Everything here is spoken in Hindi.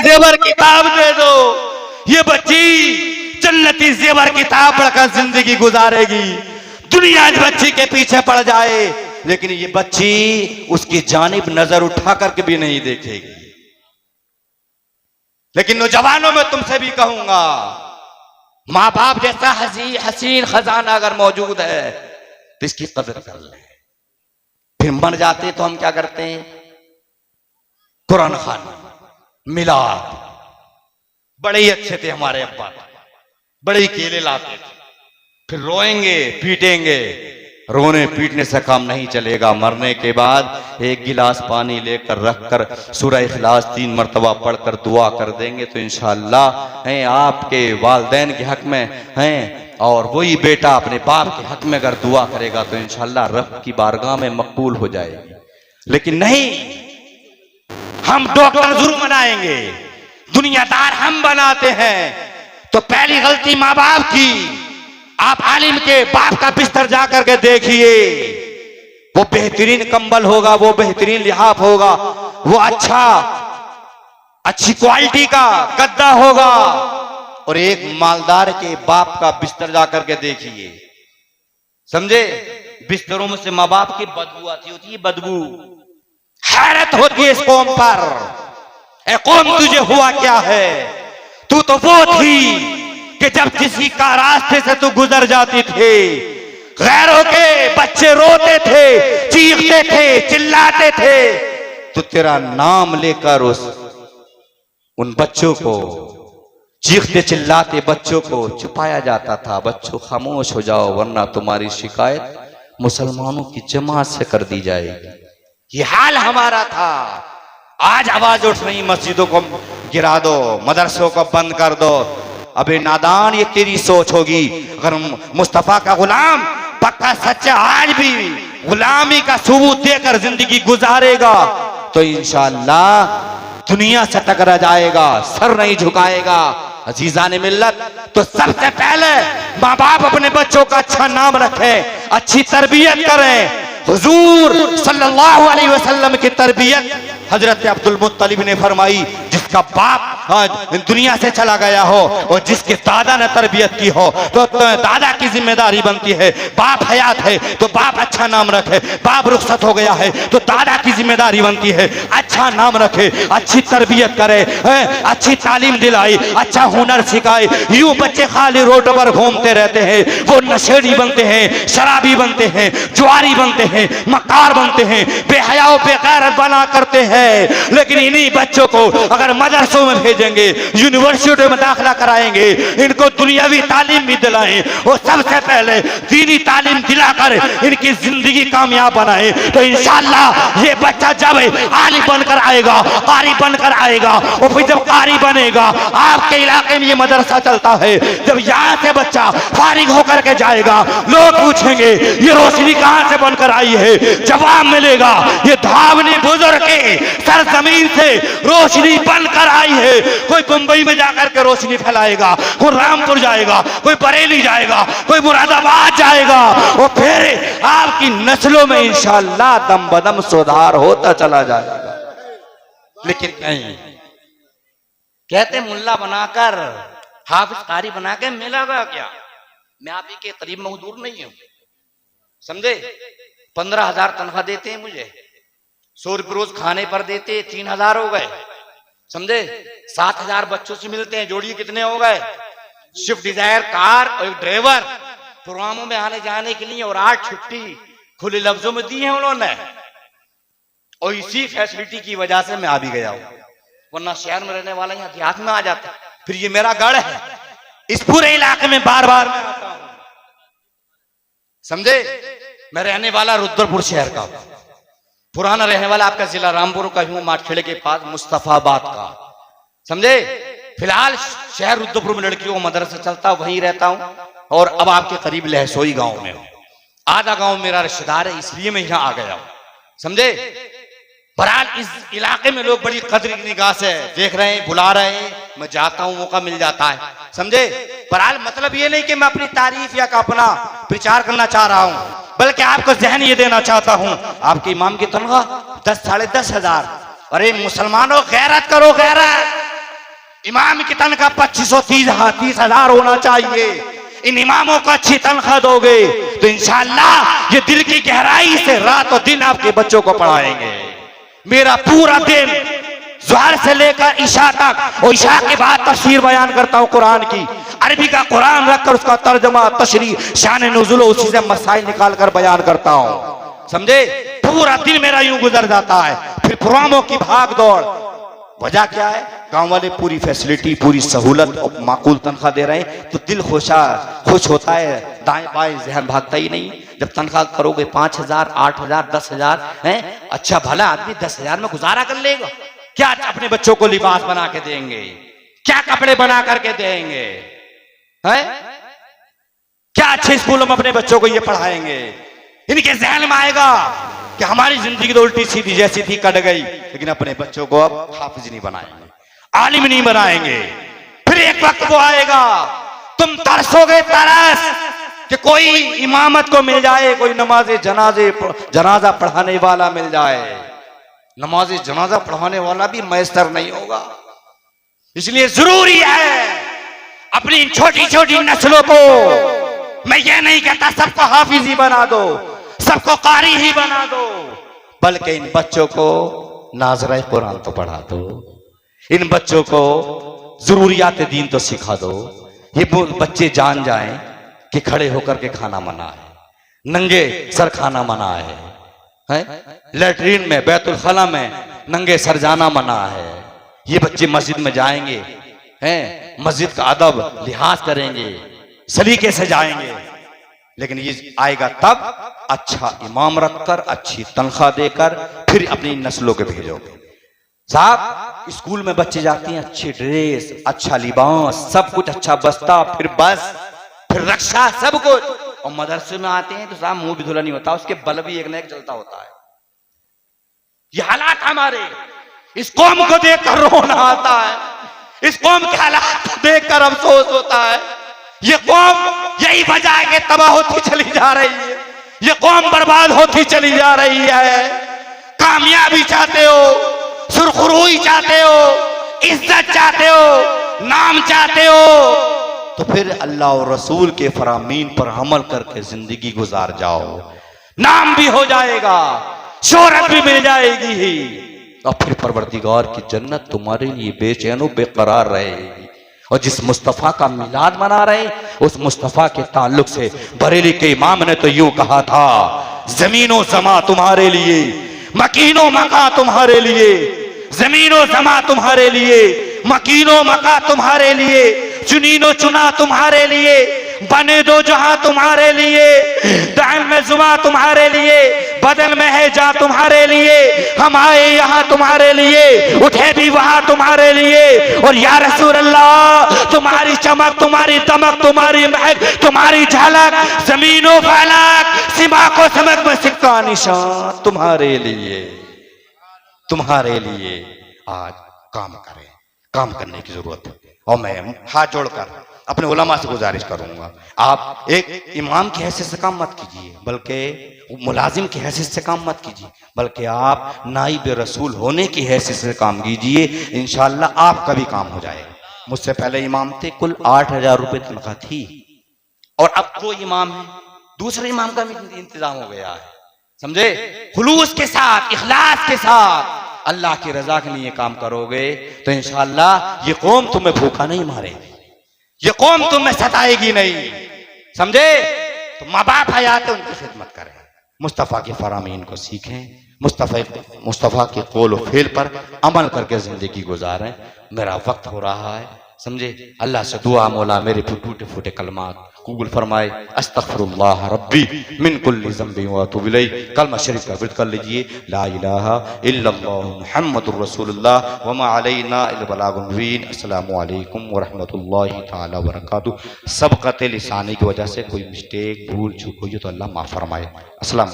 जेवर किताब दे दो, ये बच्ची जन्नती जेवर किताब पढ़कर जिंदगी गुजारेगी। दुनिया इस बच्ची के पीछे पड़ जाए, लेकिन ये बच्ची उसकी जानिब नजर उठा करके भी नहीं देखेगी। लेकिन नौजवानों में तुमसे भी कहूंगा, माँ बाप जैसा हसीन खजाना अगर मौजूद है तो इसकी कदर कर ले। फिर मर जाते तो हम क्या करते हैं? कुरान खाना, मिलाद। बड़े ही अच्छे थे हमारे अब्बा, बड़े ही केले लाते थे। फिर रोएंगे पीटेंगे, रोने पीटने से काम नहीं चलेगा। मरने के बाद एक गिलास पानी लेकर रखकर सूरह इखलास 3 मरतबा पढ़कर दुआ कर देंगे तो इंशाअल्लाह हैं आपके वालिदैन के हक में हैं, और वही बेटा अपने बाप के हक में अगर दुआ करेगा तो इंशाअल्लाह रब की बारगाह में मकबूल हो जाएगी। लेकिन नहीं, हम डॉक्टर जरूर बनाएंगे, दुनियादार हम बनाते हैं। तो पहली गलती माँ बाप की। आप आलिम के बाप का बिस्तर जाकर के देखिए, वो बेहतरीन कंबल होगा, वो बेहतरीन लिहाफ होगा, वो अच्छी क्वालिटी का गद्दा होगा। और एक मालदार के बाप का बिस्तर जाकर के देखिए, समझे, बिस्तरों में से माँ बाप की बदबू आती होती है, बदबू। हैरत होती है इस कौम पर, ए कौम तुझे हुआ क्या है? तू तो वो थी कि जब किसी का रास्ते से तू गुजर जाती थे, गैरों के बच्चे रोते थे, चीखते थे, चिल्लाते थे, तो तेरा नाम लेकर उन बच्चों को, चीखते चिल्लाते बच्चों को छुपाया जाता था। बच्चों खामोश हो जाओ वरना तुम्हारी शिकायत मुसलमानों की जमात से कर दी जाएगी। ये हाल हमारा था। आज आवाज उठ रही, मस्जिदों को गिरा दो, मदरसों को बंद कर दो। अबे नादान, ये तेरी सोच होगी। अगर मुस्तफा का गुलाम पक्का सच्चा आज भी गुलामी का सबूत देकर जिंदगी गुजारेगा तो इंशाअल्लाह दुनिया से टकरा जाएगा, सर नहीं झुकाएगा। अजीजा ने मिल्लत, तो सबसे पहले माँ बाप अपने बच्चों का अच्छा नाम रखें, अच्छी तरबियत करें। हुजूर सल्लल्लाहु अलैहि वसल्लम की तरबियत हजरत अब्दुल मुत्तलिब ने फरमाई, जिसका बाप दुनिया से चला गया हो और जिसके दादा ने तरबियत की हो तो दादा की जिम्मेदारी बनती है। बाप हयात है तो बाप अच्छा नाम रखे, बाप रुखसत हो गया है तो दादा की जिम्मेदारी बनती है अच्छा नाम रखे, अच्छी तरबियत करे, अच्छी तालीम दिलाई, अच्छा हुनर सिखाए। यूं बच्चे खाली रोड पर घूमते रहते हैं, वो नशेड़ी बनते हैं, शराबी बनते हैं, जुआरी बनते हैं, मक्कार बनते हैं, बेहयाओ बेगैरत बना करते हैं। लेकिन इन्हीं बच्चों को अगर मदरसों में भेजेंगे, यूनिवर्सिटी में दाखिला कराएंगे, इनको दुनियावी तालीम भी दिलाएं और सबसे पहले दीनी तालीम दिलाकर इनकी जिंदगी कामयाब बनाए तो इंशाअल्लाह ये बच्चा जब आलिम बनकर आएगा, कारी बनकर आएगा, और फिर जब कारी बनेगा, आपके इलाके में ये मदरसा चलता है, जब यहाँ से बच्चा फारिग होकर के जाएगा, लोग पूछेंगे ये रोशनी कहां से बनकर आई है, जवाब मिलेगा ये धावनी बुजुर्ग के सरजमीन से रोशनी बनकर आई है। कोई मुंबई में जाकर के रोशनी फैलाएगा, कोई रामपुर जाएगा, कोई बरेली जाएगा, कोई मुरादाबाद जाएगा, और फिर आपकी नस्लों में इंशाअल्लाह दम बदम सुधार होता चला जाएगा। लेकिन नहीं, कहते मुल्ला बनाकर, हाफिज कारी बना के मिलेगा क्या? मैं आप ही के करीब में दूर नहीं हूं, समझे। 15,000 तनख्वाह देते हैं मुझे, 100 रुपये रोज खाने पर देते, 3,000 हो गए, समझे। 7,000 बच्चों से मिलते हैं, जोड़िए कितने हो गए। स्विफ्ट डिजायर कार और एक ड्राइवर प्रोग्रामों में आने जाने के लिए, और 8 छुट्टी खुले लफ्जों में दी है उन्होंने। और इसी फैसिलिटी की वजह से मैं आ भी गया हूं, वरना शहर में रहने वाला यहाँ देहात में आ जाता। फिर ये मेरा गढ़ है, इस पूरे इलाके में बार बार मैं आता हूं, समझे। मैं रहने वाला रुद्रपुर शहर का, पुराना रहने वाला आपका जिला रामपुर का हूं, माठखेड़े के पास मुस्तफाबाद का, समझे। फिलहाल शहर रुद्रपुर में लड़कियों का मदरसा चलता, वहीं रहता हूं, और अब आपके करीब लहसोई गांव में हूं। आधा गांव मेरा रिश्तेदार है, इसलिए मैं यहां आ गया हूं, समझे। बहरहाल इस इलाके में लोग बड़ी कदर की निगाह से देख रहे हैं, बुला रहे हैं, मैं जाता हूं, मौका मिल जाता है, समझे। बहरहाल मतलब ये नहीं कि मैं अपनी तारीफ या अपना प्रचार करना चाह रहा हूं, बल्कि आपको जहन ये देना चाहता हूं, आपके इमाम की तनख्वाह 10 साढ़े 10 हजार। अरे मुसलमानों गैरत करो, गैरत। इमाम की तनख्वाह 25-30 होना चाहिए। इन इमामों को अच्छी तनख्वाह दोगे तो इंशाअल्लाह ये दिल की गहराई से रात और दिन आपके बच्चों को पढ़ाएंगे। मेरा पूरा दिन ज़ोहर से लेकर इशा तक और इशा के बाद तफसीर बयान करता हूँ कुरान की। अरबी का कुरान रखकर उसका तर्जमा, तशरीह, शान नुज़ुल, उसी से मसाइल निकाल कर बयान करता हूँ। समझे? पूरा दिन मेरा यूं गुजर जाता है। फिर प्रोग्रामों की भाग दौड़। वजह क्या है? गांव वाले पूरी फैसिलिटी, पूरी सहूलत और माकूल तनख्वाह दे रहे हैं तो दिल खुश होता है, दाएं बाएं जहन भागता ही नहीं। जब तनख्वाह करोगे 5,000, 8,000, 10,000 है, अच्छा भला आदमी 10,000 में गुजारा कर लेगा। क्या अपने बच्चों को लिबास बना के देंगे? क्या कपड़े बना करके देंगे? हैं? क्या अच्छे स्कूलों में अपने बच्चों को ये पढ़ाएंगे? इनके जहन में आएगा कि हमारी जिंदगी तो उल्टी सीधी जैसी थी कट गई, लेकिन अपने बच्चों को अब हाफिज नहीं बनाएंगे, आलिम नहीं बनाएंगे। फिर एक वक्त वो आएगा तुम तरसोगे तरस कि कोई इमामत को मिल जाए, कोई जनाजा पढ़ाने वाला मिल जाए। नमाज जनाजा पढ़ाने वाला भी मैसर नहीं होगा। इसलिए जरूरी है अपनी छोटी छोटी नस्लों को, मैं ये नहीं कहता सबको हाफिज ही बना दो, सबको कारी ही बना दो, बल्कि इन बच्चों को नाज़राए कुरान तो पढ़ा दो, इन बच्चों को जरूरियात दीन तो सिखा दो। ये बच्चे जान जाएं कि खड़े होकर के खाना मना है, नंगे सर खाना मना है, लैट्रीन में, बैतुल खला में नंगे सर जाना मना है। ये बच्चे मस्जिद में जाएंगे, हैं, मस्जिद का अदब लिहाज करेंगे, सलीके से जाएंगे। लेकिन ये आएगा तब अच्छा इमाम रखकर, अच्छी तनख्वाह देकर, फिर अपनी नस्लों के भेजोगे। साहब स्कूल में बच्चे जाते हैं, अच्छी ड्रेस, अच्छा लिबास, सब कुछ अच्छा बस्ता, फिर बस, फिर रक्षा, सब कुछ। और मदरसे में आते हैं तो साहब मुंह भी धुला नहीं होता, उसके बल भी एक न एक जलता होता है। ये हालात हमारे, इस कौम को देखकर रोना आता है, इस कौम के हालात को देखकर अफसोस होता है। ये कौम यही वजह है कि तबाह होती चली जा रही है, ये कौम बर्बाद होती चली जा रही है। कामयाबी चाहते हो, सुरखरुई चाहते हो, इज्जत चाहते हो, नाम चाहते हो, तो फिर अल्लाह और रसूल के फरामीन पर अमल करके जिंदगी गुजार जाओ। नाम भी हो जाएगा, शोहरत भी मिल जाएगी ही, और फिर परवरदिगार की जन्नत तुम्हारे लिए बेचैनो बेकरार रहेगी। और जिस मुस्तफ़ा का मिलाद मना रहे, उस मुस्तफ़ा के ताल्लुक से बरेली के इमाम ने तो यूं कहा था, जमीनो समा तुम्हारे लिए, मकीनो मका तुम्हारे लिए, जमीनो समा तुम्हारे लिए, मकीनो मका तुम्हारे लिए, चुनीनो चुना तुम्हारे लिए, बने दो जहां तुम्हारे लिए, दान में जुमा तुम्हारे लिए, बदन में है जा तुम्हारे लिए, हम आए यहाँ तुम्हारे लिए, उठे भी वहां तुम्हारे लिए। और या रसूल अल्लाह तुम्हारी चमक, तुम्हारी दमक, तुम्हारी महक, तुम्हारी झलक, जमीनों फलक, सिमा को समक में सिक्का निशान तुम्हारे लिए, तुम्हारे लिए आज काम करें, काम करने की जरूरत है। और मैं हाथ जोड़कर अपने उलमा से गुजारिश करूंगा, आप एक इमाम की हैसियत से काम मत कीजिए, बल्कि मुलाजिम की हैसियत से काम मत कीजिए, बल्कि आप नाइब रसूल होने की हैसियत से काम कीजिए। इंशाअल्लाह आपका भी काम हो जाएगा। मुझसे पहले इमाम थे, कुल 8,000 रुपये तनख्वाह थी, और अब 2 इमाम है, दूसरे इमाम का भी इंतजाम हो गया है। समझे? खुलूस के साथ, इखलास के साथ अल्लाह की रजा के लिए काम करोगे तो इंशाअल्लाह ये कौम तुम्हें भूखा नहीं मारेगी, ये कौम तुम्हें सताएगी नहीं। समझे? तो माँ बाप हयात है, उनकी खिदमत करें, मुस्तफ़ा के फरामीन को सीखें, मुस्तफ़ा के कौल व फेल पर अमल करके जिंदगी गुजारें। मेरा वक्त हो रहा है, समझे? अल्लाह से दुआ, मौला मेरे टूटे फूटे कलमात कबूल फरमाए। अस्तगफिरुल्लाह रब्बी मिन कुल्लि ज़ंबि व अतूबु इलैह। कलमा शरीफ का विर्द कर लीजिए, ला इलाहा इल्लल्लाह मुहम्मदुर रसूलुल्लाह व मा अलैना इल्ला बलागुल मुबीन। अस्सलामु अलैकुम व रहमतुल्लाहि तआला व बरकातुहू। सबक़त लिसानी की वजह से कोई मिस्टेक, भूल चूक हुई तो अल्लाह माफ फरमाए। अस्सलाम।